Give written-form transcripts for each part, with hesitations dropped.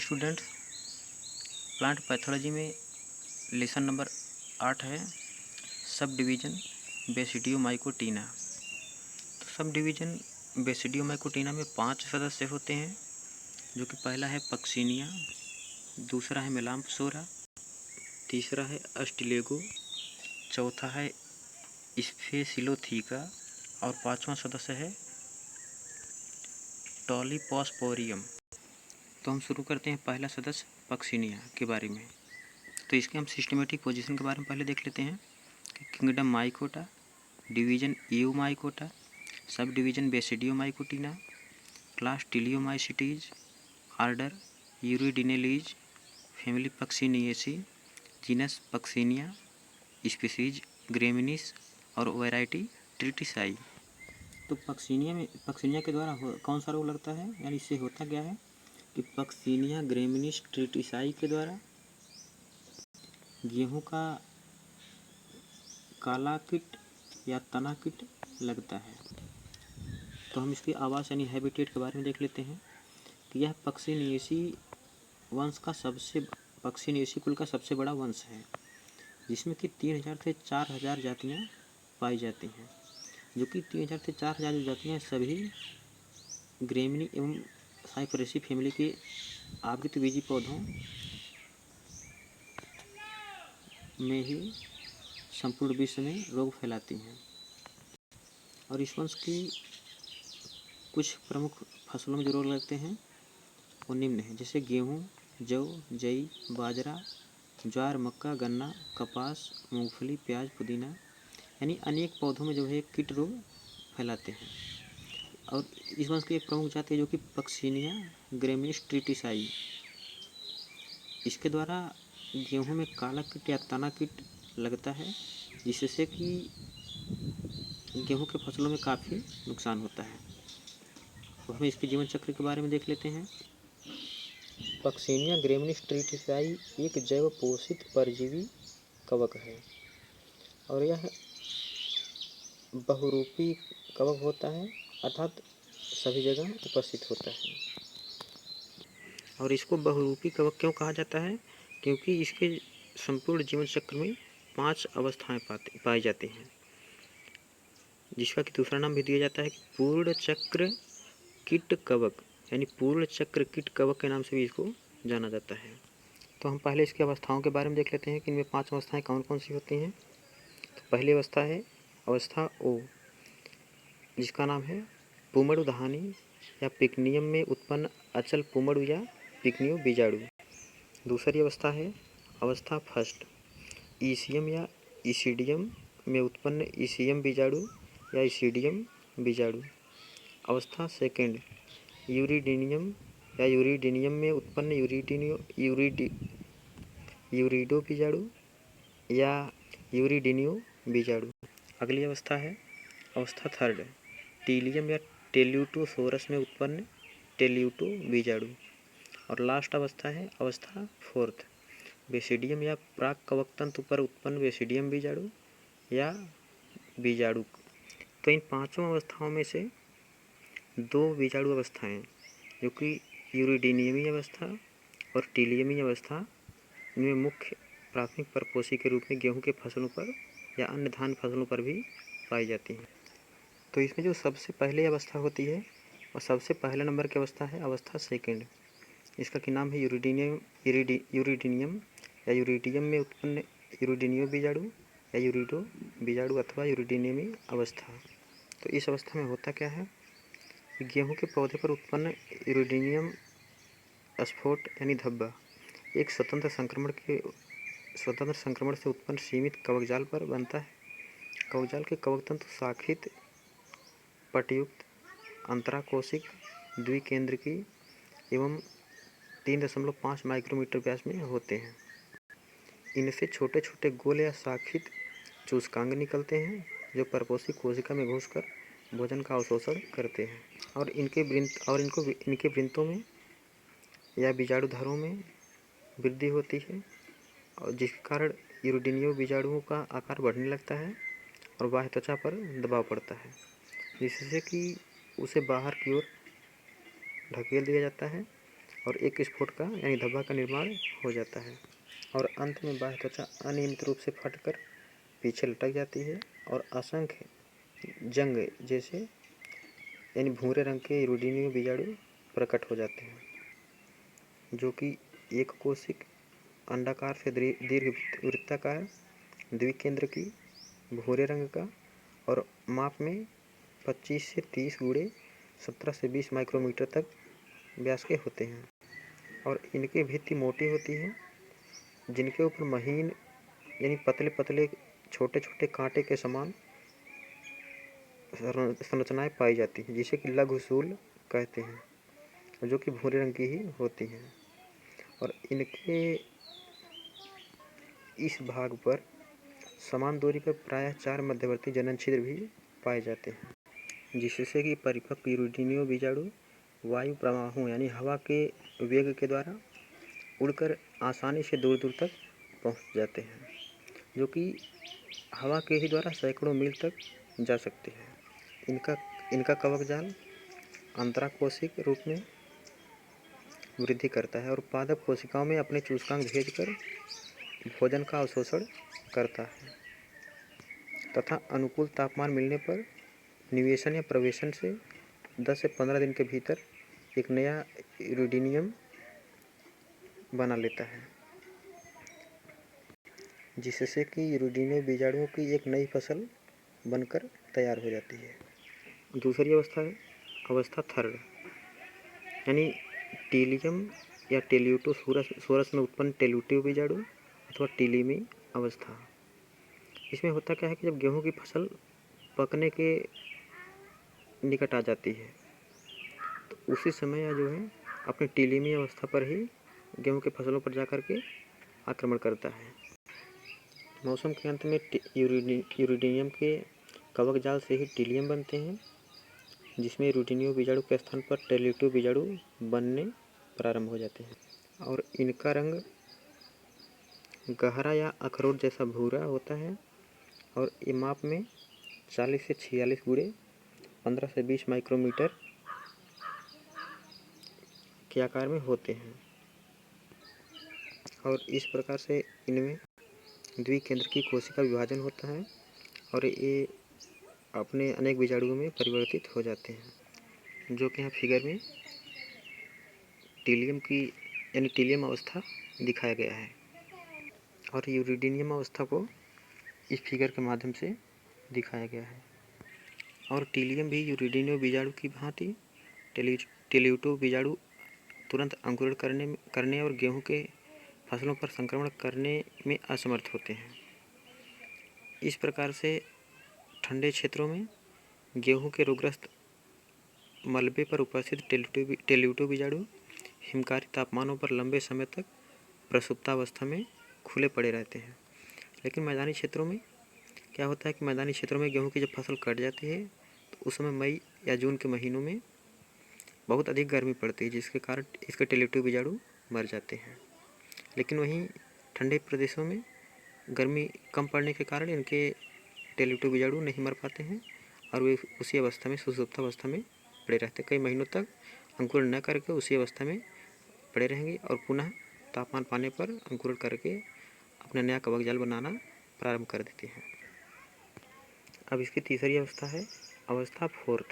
Students, plant pathology में lesson number 8 है सब डिवीज़न बेसिडियोमाइकोटीना। तो सब डिवीज़न बेसिडियोमाइकोटीना में 5 सदस्य होते हैं, जो कि पहला है पक्सिनिया, दूसरा है मेलाम्पसोरा, तीसरा है अस्टिलेगो, चौथा है स्फेसिलोथीका और 5वां सदस्य है टॉलीपॉस्पोरियम। तो हम शुरू करते हैं पहला सदस्य पक्सिनिया के बारे में। तो इसके हम सिस्टमेटिक पोजीशन के बारे में पहले देख लेते हैं कि kingdom mycota, division eumycota, sub division basidiomycotina, class teliomycetes, order uredinales, family pucciniaceae, genus puccinia, species graminis और वैरायटी ट्रिटिसाई। तो पक्सिनिया के द्वारा कौन सा रोग लगता है, यानी इससे होता क्या है कि पक्सिनिया ग्रेमिनिस ट्रिटिसाई के द्वारा गेहूं का काला कीट या तना कीट लगता है। तो हम इसकी आवास यानी हैबिटेट के बारे में देख लेते हैं कि यह पक्सिनिएसी कुल का सबसे बड़ा वंश है, जिसमें कि 3000 से 4000 जातियाँ पाई जाती हैं, जो कि 3000 से 4000 जातियाँ सभी ग्रेमिनी एवं साइपरेसी फैमिली के आवृतबीजी पौधों में ही संपूर्ण विश्व में रोग फैलाती हैं। और इस वंश की कुछ प्रमुख फसलों में जो रोग लगते हैं वो निम्न हैं, जैसे गेहूँ, जौ, जई, बाजरा, ज्वार, मक्का, गन्ना, कपास, मूंगफली, प्याज, पुदीना, यानी अनेक पौधों में जो है कीट रोग फैलाते हैं। और इस वंश की एक प्रमुख जाति है जो कि पक्सिनिया ग्रेमिनिस ट्रिटिसाई। इसके द्वारा गेहूं में काला कीट या तना कीट लगता है, जिससे कि गेहूं के फसलों में काफ़ी नुकसान होता है। तो हम इसके जीवन चक्र के बारे में देख लेते हैं। पक्सिनिया ग्रेमिनिस ट्रिटिसाई एक जैव पोषित परजीवी कवक है और यह बहुरूपी कवक होता है, अर्थात सभी जगह उपस्थित होता है। और इसको बहुरूपी कवक क्यों कहा जाता है, क्योंकि इसके संपूर्ण जीवन चक्र में 5 अवस्थाएं पाई जाती हैं, जिसका कि दूसरा नाम भी दिया जाता है पूर्ण चक्र कीट कवक, यानी पूर्ण चक्र कीट कवक के नाम से भी इसको जाना जाता है। तो हम पहले इसकी अवस्थाओं के बारे में देख लेते हैं कि इनमें 5 अवस्थाएं कौन कौन सी होती हैं। तो पहली अवस्था है अवस्था ओ, जिसका नाम है पुमड़ुधानी या पिकनियम में उत्पन्न अचल पुमड़ु या पिकनियो बीजाणु। दूसरी अवस्था है अवस्था फर्स्ट, ईसियम या ईसीडियम में उत्पन्न ईसियम बीजाणु या ईसीडियम बीजाणु। अवस्था सेकेंड, यूरिडिनियम या यूरिडिनियम में उत्पन्न यूरिडो बीजाणु या यूरिडिनियो बीजाणु। अगली अवस्था है अवस्था थर्ड, टीलियम या टेल्यूटोसोरस में उत्पन्न टेल्यूटो बीजाणु। और लास्ट अवस्था है अवस्था फोर्थ, बेसिडियम या प्राक कवक तंतु पर उत्पन्न बेसिडियम बीजाणु या बीजाणु। तो इन 5 अवस्थाओं में से 2 बीजाणु अवस्थाएं, जो कि यूरिडिनियमी अवस्था और टीलियमी अवस्था, इनमें मुख्य प्राथमिक परपोषी के रूप में गेहूं के फसलों पर या अन्य धान फसलों पर भी पाई जाती हैं। तो इसमें जो सबसे पहले अवस्था होती है और सबसे पहले नंबर की अवस्था है अवस्था सेकेंड, इसका कि नाम है यूरिडिनियम या यूरिडियम में उत्पन्न यूरिडिनियो बीजाणु या यूरिडो बीजाणु अथवा यूरिडिनियमी अवस्था। तो इस अवस्था में होता क्या है, गेहूं के पौधे पर उत्पन्न यूरिडिनियम स्फोट यानी धब्बा एक स्वतंत्र संक्रमण से उत्पन्न सीमित कवकजाल पर बनता है। कवकजाल के कवक तंतु शाखित पटयुक्त अंतराकोशिक द्विकेंद्रकी एवं 3.5 माइक्रोमीटर व्यास में होते हैं। इनसे छोटे छोटे गोल या शाखित चूसकांग निकलते हैं, जो परपोषी कोशिका में घुसकर भोजन का अवशोषण करते हैं और इनके वृंतों में या बीजाणुधारों में वृद्धि होती है, और जिसके कारण यूरिडिनियो बीजाणुओं का आकार बढ़ने लगता है और बाह्य त्वचा पर दबाव पड़ता है, जिससे कि उसे बाहर की ओर ढकेल दिया जाता है और एक स्फोट का यानी धब्बा का निर्माण हो जाता है और अंत में बाह्य त्वचा अनियमित रूप से फटकर पीछे लटक जाती है और असंख्य जंग जैसे यानी भूरे रंग के यूरिडीनियो बीजाणु प्रकट हो जाते हैं, जो कि एक कोशिक अंडाकार से दीर्घ वृत्ताकार द्विकेंद्र की भूरे रंग का और माप में 25 से 30 गुणे 17 से 20 माइक्रोमीटर तक व्यास के होते हैं और इनकी भित्ति मोटी होती है, जिनके ऊपर महीन यानी पतले पतले छोटे छोटे कांटे के समान संरचनाएं पाई जाती हैं, जिसे कि लघुशूल कहते हैं, जो कि भूरे रंग की ही होती हैं और इनके इस भाग पर समान दूरी पर प्रायः 4 मध्यवर्ती जनन छिद्र भी पाए जाते हैं, जिससे कि परिपक्व यूरिडीनियो बीजाणु वायु प्रवाहों यानी हवा के वेग के द्वारा उड़कर आसानी से दूर दूर तक पहुंच जाते हैं, जो कि हवा के ही द्वारा सैकड़ों मील तक जा सकते हैं। इनका कवक जाल अंतराकोशिक रूप में वृद्धि करता है और पादप कोशिकाओं में अपने सूचकांक भेजकर भोजन का अवशोषण करता है तथा अनुकूल तापमान मिलने पर निवेशन या प्रवेशन से 10 से 15 दिन के भीतर एक नया यूरिडीनियम बना लेता है, जिससे कि यूरिडीनियो बीजाणुओं की एक नई फसल बनकर तैयार हो जाती है। दूसरी अवस्था है अवस्था थर्ड, यानी टीलियम या टेल्यूटो सोरस में उत्पन्न टेल्यूटिव बीजाणु अथवा टीलिमी अवस्था। इसमें होता क्या है कि जब गेहूं की फसल पकने के निकट आ जाती है तो उसी समय यह जो है अपनी टीलिमी अवस्था पर ही गेहूं के फसलों पर जाकर के आक्रमण करता है। मौसम के अंत में यूरिडीनियम के कवक जाल से ही टीलियम बनते हैं, जिसमें यूरिडीनियो बीजाणु के स्थान पर टेल्यूटिव बीजाणु बनने प्रारंभ हो जाते हैं और इनका रंग गहरा या अखरोट जैसा भूरा होता है और ये माप में 40 से 46 गुणे 15 से 20 माइक्रोमीटर के आकार में होते हैं और इस प्रकार से इनमें द्विकेंद्र की कोशिका विभाजन होता है और ये अपने अनेक बीजाणुओं में परिवर्तित हो जाते हैं, जो कि यहाँ फिगर में टीलियम की यानी टीलियम अवस्था दिखाया गया है और यूरिडीनियम अवस्था को इस फिगर के माध्यम से दिखाया गया है। और टीलियम भी यूरिडीनियो बीजाणु की भांति टेल्यूटो बीजाणु तुरंत अंकुरण करने और गेहूं के फसलों पर संक्रमण करने में असमर्थ होते हैं। इस प्रकार से ठंडे क्षेत्रों में गेहूं के रोगग्रस्त मलबे पर उपस्थित टेल्यूटो बीजाणु हिमकारी तापमानों पर लंबे समय तक प्रसुप्तावस्था में खुले पड़े रहते हैं। लेकिन मैदानी क्षेत्रों में क्या होता है कि मैदानी क्षेत्रों में गेहूं की जब फसल कट जाती है तो उस समय मई या जून के महीनों में बहुत अधिक गर्मी पड़ती है, जिसके कारण इसके टेल्यूटिव बीजाणु मर जाते हैं। लेकिन वहीं ठंडे प्रदेशों में गर्मी कम पड़ने के कारण इनके टेल्यूटिव बीजाणु नहीं मर पाते हैं और वे उसी अवस्था में सुसुप्त अवस्था में पड़े रहते हैं। कई महीनों तक अंकुरण न करके उसी अवस्था में पड़े रहेंगे और पुनः तापमान पाने पर अंकुरण करके अपना नया कवक जाल बनाना प्रारंभ कर देते हैं। अब इसकी तीसरी अवस्था है अवस्था फोर्थ,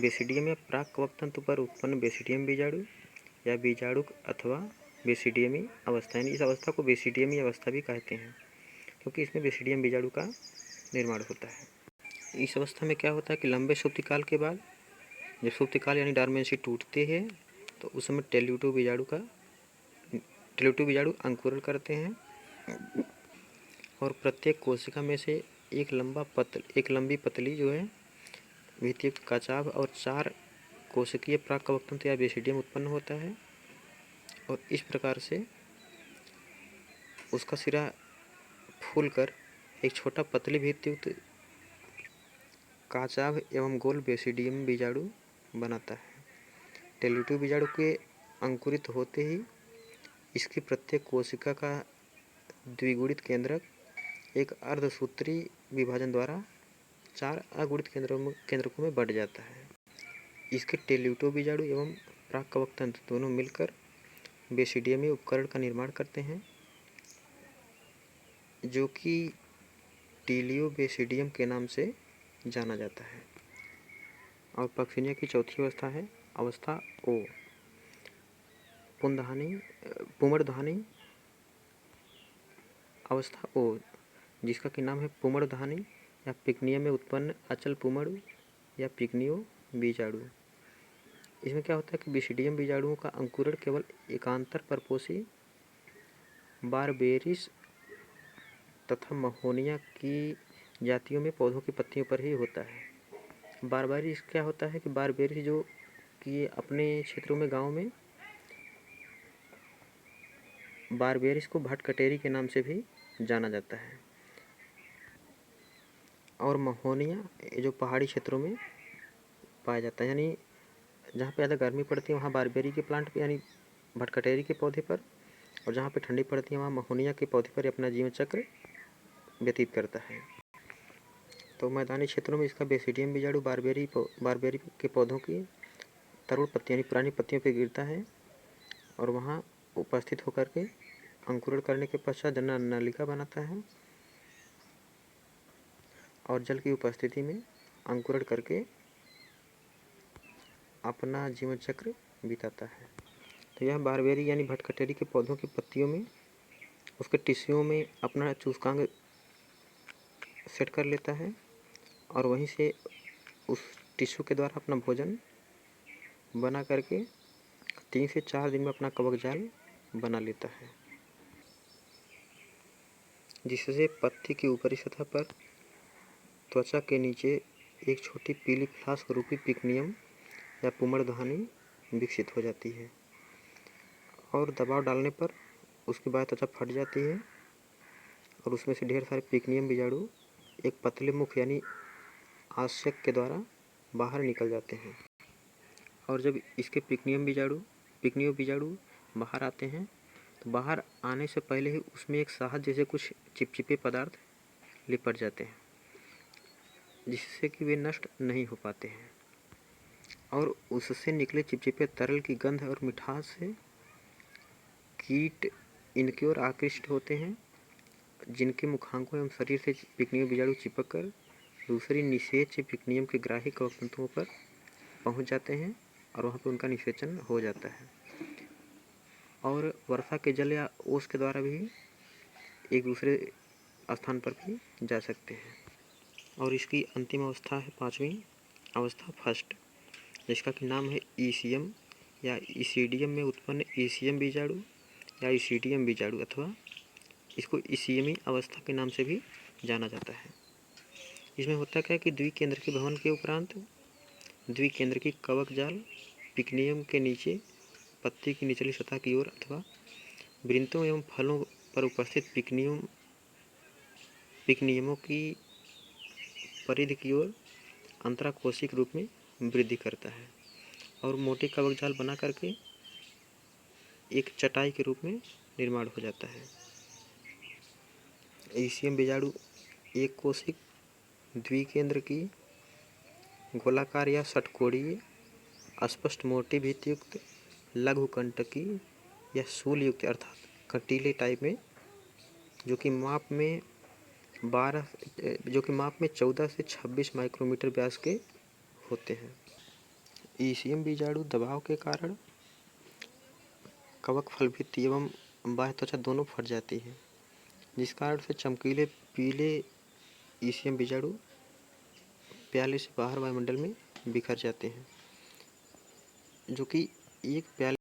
बेसिडियम या प्राक कवक तंतु पर उत्पन्न बेसिडियम बीजाणु या बीजाणुक अथवा बेसिडियमी अवस्था, यानी इस अवस्था को बेसिडियमी अवस्था भी कहते हैं क्योंकि इसमें बेसिडियम बीजाणु का निर्माण होता है। इस अवस्था में क्या होता है कि लंबे सुप्तिकाल के बाद जब सुप्तिकाल यानी डॉर्मेंसी टूटती है तो उस समय टेल्यूटिव बीजाणु अंकुरण करते हैं और प्रत्येक कोशिका में से एक लंबी पतली जो है भित्तियुक्त कचाभ और 4 कोशिकीय प्राक कवक तंतु या बेसिडियम उत्पन्न होता है और इस प्रकार से उसका सिरा फूलकर एक छोटा पतली भित्तियुक्त कचाभ एवं गोल बेसिडियम बीजाणु बनाता है। टेल्यूटिव बीजाणु के अंकुरित होते ही इसकी प्रत्येक कोशिका का द्विगुणित केंद्रक एक अर्धसूत्री विभाजन द्वारा 4 अगुणित केंद्रकों में बंट जाता है। इसके टेल्यूटो बीजाणु एवं पराग कवक तंत्र दोनों मिलकर बेसिडियमी उपकरण का निर्माण करते हैं, जो कि टीलियोबेसिडियम के नाम से जाना जाता है। और पक्षिनिया की चौथी अवस्था है अवस्था ओ, पुमड़धानी अवस्था ओ, जिसका कि नाम है पुमड़धानी या पिकनिया में उत्पन्न अचल पुमड़ या पिकनियो बीजाणु। इसमें क्या होता है कि बेसिडियम बीजाणुओं का अंकुरण केवल एकांतर परपोषी बारबेरिस तथा महोनिया की जातियों में पौधों की पत्तियों पर ही होता है। बारबेरिस क्या होता है कि बारबेरिस जो कि अपने क्षेत्रों में गांव में बारबेरिस को भटकटेरी के नाम से भी जाना जाता है। और महोनिया जो पहाड़ी क्षेत्रों में पाया जाता है, यानी जहाँ पे ज़्यादा गर्मी पड़ती है वहाँ बारबेरी के प्लांट पे यानी भटकटेरी के पौधे पर, और जहाँ पे ठंडी पड़ती है वहाँ महोनिया के पौधे पर अपना जीवन चक्र व्यतीत करता है। तो मैदानी क्षेत्रों में इसका बेसिडियम बीजाणु बारबेरी के पौधों की तरुण पत्तियाँ यानी पुरानी पत्तियों पर गिरता है और वहाँ उपस्थित होकर के अंकुरण करने के पश्चात नलिका बनाता है और जल की उपस्थिति में अंकुरण करके अपना जीवन चक्र बिताता है। तो यह बारबेरी यानी भटकटेरी के पौधों की पत्तियों में उसके टिश्यूओं में अपना चूसकांग सेट कर लेता है और वहीं से उस टिश्यू के द्वारा अपना भोजन बना करके 3 से 4 दिन में अपना कवक जाल बना लेता है, जिससे पत्ती की ऊपरी सतह पर त्वचा के नीचे एक छोटी पीली फ्लास्क रूपी पिकनियम या पुमड़धानी विकसित हो जाती है और दबाव डालने पर उसके बाद त्वचा फट जाती है और उसमें से ढेर सारे पिकनियम बीजाणु एक पतले मुख यानी आस्यक के द्वारा बाहर निकल जाते हैं। और जब इसके पिकनियो बीजाणु बाहर आते हैं तो बाहर आने से पहले ही उसमें एक शहद जैसे कुछ चिपचिपे पदार्थ लिपट जाते हैं, जिससे कि वे नष्ट नहीं हो पाते हैं और उससे निकले चिपचिपे तरल की गंध और मिठास से कीट इनकी ओर आकृष्ट होते हैं, जिनके मुखांकों एवं शरीर से पिकनियो बीजाणु चिपक कर दूसरी निषेच से पिकनियम के ग्राही कवक तंतुओं पर पहुंच जाते हैं और वहां पर उनका निषेचन हो जाता है और वर्षा के जल या ओस के द्वारा भी एक दूसरे स्थान पर भी जा सकते हैं। और इसकी अंतिम अवस्था है 5वीं अवस्था फर्स्ट, जिसका कि नाम है ईसीएम या ईसीडियम में उत्पन्न ईसीएम बीजाणु या ईसीडियम बीजाणु अथवा इसको ईसीएमी अवस्था के नाम से भी जाना जाता है। इसमें होता क्या है कि द्विकेंद्र के भवन के उपरांत द्विकेंद्र की कवक जाल पिकनियम के नीचे पत्ती की निचली सतह की ओर अथवा वृंतों एवं फलों पर उपस्थित पिकनियमों की परिधि की ओर अंतराकोशिक रूप में वृद्धि करता है और मोटे कवक जाल बना करके एक चटाई के रूप में निर्माण हो जाता है। ईसीएम बीजाणु एक कोशिक द्विकेंद्र की गोलाकार या षटकोणीय अस्पष्ट मोटी भित्ति युक्त लघुकंटकी या शूल युक्त अर्थात कंटीले टाइप में जो कि माप में 14 से 26 माइक्रोमीटर व्यास के होते हैं। ईसीएम बीजाणु दबाव के कारण कवक फल भित्ति एवं बाह्य त्वचा दोनों फट जाती है, जिस कारण से चमकीले पीले ईसीएम बीजाणु प्याले से बाहर वायुमंडल में बिखर जाते हैं, जो कि एक प्याले